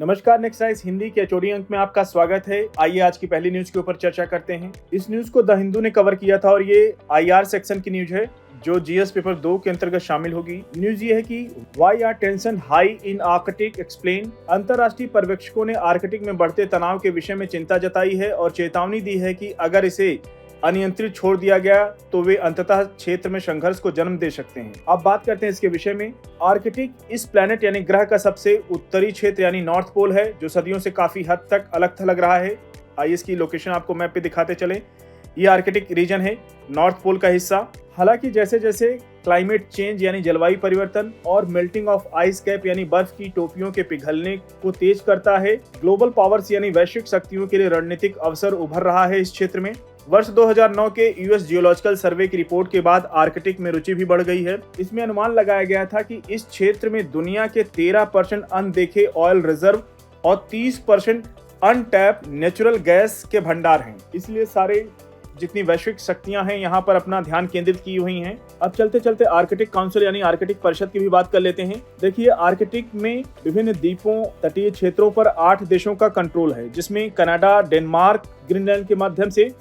नमस्कार, next rise Hindi के HOD अंक में आपका स्वागत है। आइए आज की पहली न्यूज के ऊपर चर्चा करते हैं। इस न्यूज को द हिंदू ने कवर किया था और ये आईआर सेक्शन की न्यूज है जो जीएस पेपर 2 के अंतर्गत शामिल होगी। न्यूज ये है कि why are tension high in Arctic explain. अंतर्राष्ट्रीय पर्यवेक्षकों ने आर्कटिक में बढ़ते तनाव के विषय में चिंता जताई है और चेतावनी दी है कि अगर इसे अनियंत्रित छोड़ दिया गया तो वे अंततः क्षेत्र में संघर्ष को जन्म दे सकते हैं। अब बात करते हैं इसके विषय में। आर्कटिक इस प्लेनेट यानी ग्रह का सबसे उत्तरी क्षेत्र यानी नॉर्थ पोल है जो सदियों से काफी हद तक अलग थलग रहा है। आइए इसकी लोकेशन आपको मैप पे दिखाते चले। ये आर्कटिक रीजन है, नॉर्थ पोल का हिस्सा। हालांकि जैसे जैसे क्लाइमेट चेंज यानी जलवायु परिवर्तन और मेल्टिंग ऑफ आइस कैप यानी बर्फ की टोपियों के पिघलने को तेज करता है, ग्लोबल पावर्स यानी वैश्विक शक्तियों के लिए रणनीतिक अवसर उभर रहा है इस क्षेत्र में। वर्ष 2009 के यूएस जियोलॉजिकल सर्वे की रिपोर्ट के बाद आर्कटिक में रुचि भी बढ़ गई है। इसमें अनुमान लगाया गया था कि इस क्षेत्र में दुनिया के 13% अनदेखे ऑयल रिजर्व और 30% अनटैप नेचुरल गैस के भंडार हैं। इसलिए सारे जितनी वैश्विक शक्तियां हैं यहाँ पर अपना ध्यान केंद्रित की हुई हैं। अब चलते चलते आर्कटिक काउंसिल यानी आर्कटिक परिषद की भी बात कर लेते हैं। देखिए, आर्कटिक में विभिन्न द्वीपों, तटीय क्षेत्रों पर 8 देशों का कंट्रोल है, जिसमें कनाडा, डेनमार्क, ग्रीनलैंड के माध्यम से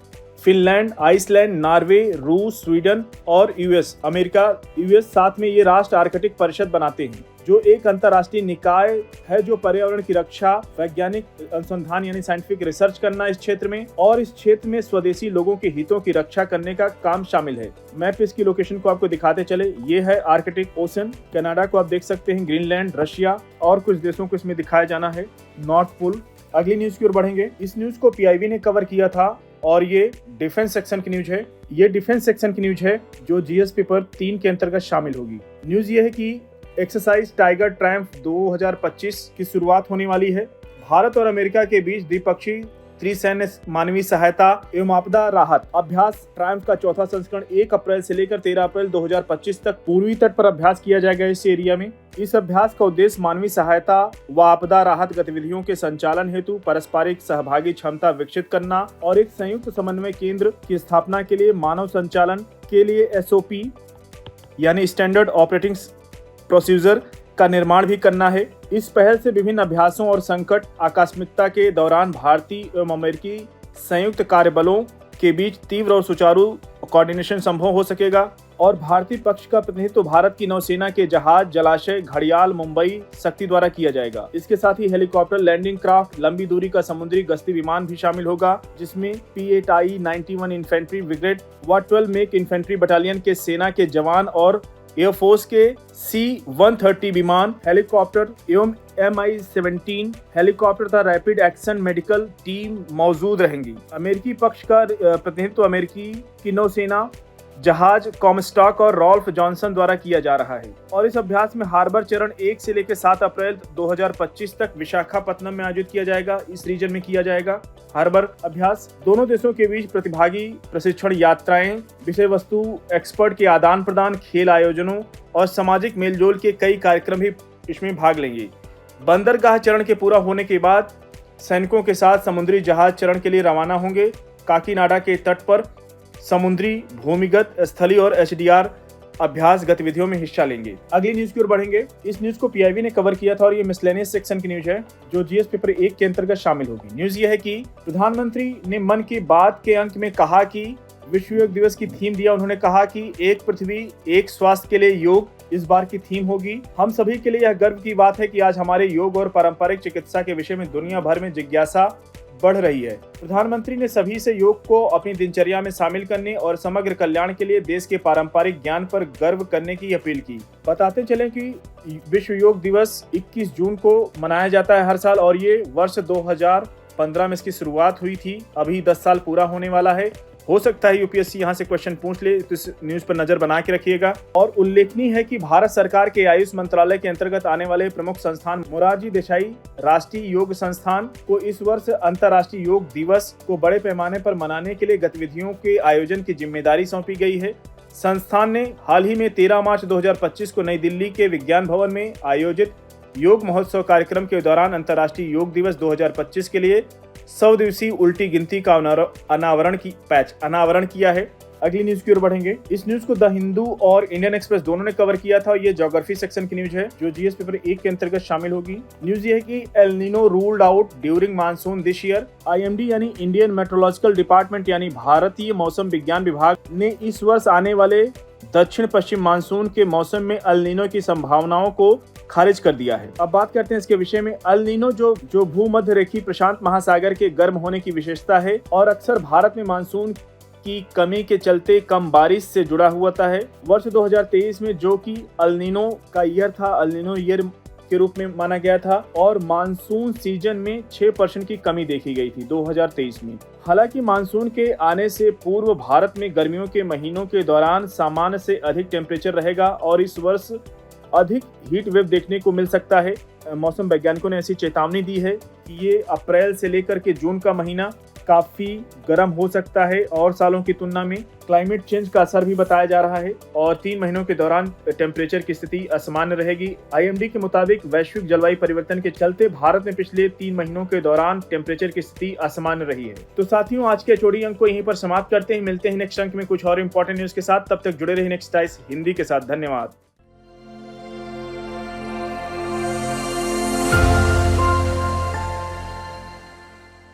फिनलैंड, आइसलैंड, नॉर्वे, रूस, स्वीडन और यूएस साथ में ये राष्ट्र आर्कटिक परिषद बनाते हैं, जो एक अंतर्राष्ट्रीय निकाय है जो पर्यावरण की रक्षा, वैज्ञानिक अनुसंधान यानी साइंटिफिक रिसर्च करना इस क्षेत्र में और इस क्षेत्र में स्वदेशी लोगों के हितों की रक्षा करने का काम शामिल है। मैप पे इसकी लोकेशन को आपको दिखाते चले। ये है आर्कटिक ओशन। कनाडा को आप देख सकते हैं, ग्रीनलैंड, रशिया और कुछ देशों को इसमें दिखाया जाना है, नॉर्थ पोल। अगली न्यूज की ओर बढ़ेंगे। इस न्यूज को पीआईबी ने कवर किया था और ये डिफेंस सेक्शन की न्यूज है। ये डिफेंस सेक्शन की न्यूज है जो जीएस पेपर 3 के अंतर्गत शामिल होगी। न्यूज ये है कि एक्सरसाइज टाइगर ट्रायम्फ 2025 की शुरुआत होने वाली है। भारत और अमेरिका के बीच द्विपक्षीय त्रिसैन्य मानवीय सहायता एवं आपदा राहत अभ्यास ट्रायम्फ का चौथा संस्करण 1 अप्रैल से लेकर 13 अप्रैल 2025 तक पूर्वी तट पर अभ्यास किया जाएगा इस एरिया में। इस अभ्यास का उद्देश्य मानवीय सहायता व आपदा राहत गतिविधियों के संचालन हेतु पारस्परिक सहभागी क्षमता विकसित करना और एक संयुक्त समन्वय केंद्र की स्थापना के लिए मानव संचालन के लिए एसओपी यानी स्टैंडर्ड ऑपरेटिंग प्रोसीजर का निर्माण भी करना है। इस पहल से विभिन्न अभ्यासों और संकट आकस्मिकता के दौरान भारतीय एवं अमेरिकी संयुक्त कार्यबलों के बीच तीव्र और सुचारू कोऑर्डिनेशन संभव हो सकेगा और भारतीय पक्ष का प्रतिनिधित्व भारत की नौसेना के जहाज, जलाशय, घड़ियाल, मुंबई शक्ति द्वारा किया जाएगा। इसके साथ ही हेलीकॉप्टर, लैंडिंग क्राफ्ट, लंबी दूरी का समुद्री गश्ती विमान भी शामिल होगा, जिसमें P-8I 91 इन्फेंट्री ब्रिगेड व 12 मेक इन्फेंट्री बटालियन के सेना के जवान और एयरफोर्स के C-130 विमान, हेलीकॉप्टर एवं Mi-17 हेलीकॉप्टर तथा रैपिड एक्शन मेडिकल टीम मौजूद रहेंगी। अमेरिकी पक्ष का प्रतिनिधित्व अमेरिकी की नौसेना जहाज कॉमस्टॉक और रॉल्फ जॉनसन द्वारा किया जा रहा है और इस अभ्यास में हार्बर चरण 1 से लेकर 7 अप्रैल 2025 तक विशाखापत्तनम में आयोजित किया जाएगा। इस रीजन में किया जाएगा हार्बर अभ्यास। दोनों देशों के बीच प्रतिभागी प्रशिक्षण यात्राएं, विषय वस्तु एक्सपर्ट के आदान प्रदान, खेल आयोजनों और सामाजिक मेलजोल के कई कार्यक्रम भी इसमें भाग लेंगे। बंदरगाह चरण के पूरा होने के बाद सैनिकों के साथ समुद्री जहाज चरण के लिए रवाना होंगे। काकीनाडा के तट पर समुद्री, भूमिगत, स्थलीय और एचडीआर अभ्यास गतिविधियों में हिस्सा लेंगे। अगली न्यूज की ओर बढ़ेंगे। इस न्यूज को पीआईबी ने कवर किया था और ये मिसलेनियस सेक्शन की न्यूज है जो जीएस पेपर 1 के अंतर्गत शामिल होगी। न्यूज ये है कि प्रधानमंत्री ने मन की बात के अंक में कहा कि विश्व योग दिवस की थीम दिया। उन्होंने कहा कि एक पृथ्वी एक स्वास्थ्य के लिए योग इस बार की थीम होगी। हम सभी के लिए यह गर्व की बात है कि आज हमारे योग और पारंपरिक चिकित्सा के विषय में दुनिया भर में जिज्ञासा बढ़ रही है। प्रधानमंत्री ने सभी से योग को अपनी दिनचर्या में शामिल करने और समग्र कल्याण के लिए देश के पारंपरिक ज्ञान पर गर्व करने की अपील की। बताते चलें कि विश्व योग दिवस 21 जून को मनाया जाता है हर साल और ये वर्ष 2015 में इसकी शुरुआत हुई थी। अभी 10 साल पूरा होने वाला है। हो सकता है यूपीएससी यहाँ से क्वेश्चन पूछ ले, तो इस न्यूज पर नजर बना के रखिएगा। और उल्लेखनीय है कि भारत सरकार के आयुष मंत्रालय के अंतर्गत आने वाले प्रमुख संस्थान मोरारजी देसाई राष्ट्रीय योग संस्थान को इस वर्ष अंतर्राष्ट्रीय योग दिवस को बड़े पैमाने पर मनाने के लिए गतिविधियों के आयोजन की जिम्मेदारी सौंपी गई है। संस्थान ने हाल ही में 13 मार्च 2025 को नई दिल्ली के विज्ञान भवन में आयोजित योग महोत्सव कार्यक्रम के दौरान अंतर्राष्ट्रीय योग दिवस 2025 के लिए 100 दिवसीय उल्टी गिनती का अनावरण किया है। अगली न्यूज की ओर बढ़ेंगे। इस न्यूज को द हिंदू और इंडियन एक्सप्रेस दोनों ने कवर किया था। ये ज्योग्राफी सेक्शन की न्यूज है जो जीएस पेपर 1 के अंतर्गत शामिल होगी। न्यूज ये है कि El Nino ruled out during monsoon this year. IMD यानी इंडियन मेट्रोलॉजिकल डिपार्टमेंट यानी भारतीय मौसम विज्ञान विभाग ने इस वर्ष आने वाले दक्षिण पश्चिम मानसून के मौसम में एल नीनो की संभावनाओं को खारिज कर दिया है। अब बात करते हैं इसके विषय में। एल नीनो जो भूमध्य रेखीय प्रशांत महासागर के गर्म होने की विशेषता है और अक्सर भारत में मानसून की कमी के चलते कम बारिश से जुड़ा हुआ है। वर्ष 2023 में जो कि एल नीनो का ईयर था, एल नीनो ईयर के रूप में माना गया था और मानसून सीजन में 6% की कमी देखी गई थी 2023 में। हालांकि मानसून के आने से पूर्व भारत में गर्मियों के महीनों के दौरान सामान्य से अधिक टेम्परेचर रहेगा और इस वर्ष अधिक हीट वेव देखने को मिल सकता है। मौसम वैज्ञानिकों ने ऐसी चेतावनी दी है कि ये अप्रैल से लेकर के जून का महीना काफी गर्म हो सकता है और सालों की तुलना में क्लाइमेट चेंज का असर भी बताया जा रहा है और 3 महीनों के दौरान टेम्परेचर की स्थिति असामान्य रहेगी। आईएमडी के मुताबिक वैश्विक जलवायु परिवर्तन के चलते भारत में पिछले 3 महीनों के दौरान टेम्परेचर की स्थिति असामान्य रही है। तो साथियों, आज के HOD अंक को यहीं पर समाप्त करते हैं। मिलते हैं नेक्स्ट अंक में कुछ और इंपॉर्टेंट न्यूज के साथ। तब तक जुड़े रहिए नेक्स्ट टाइम्स हिंदी के साथ। धन्यवाद।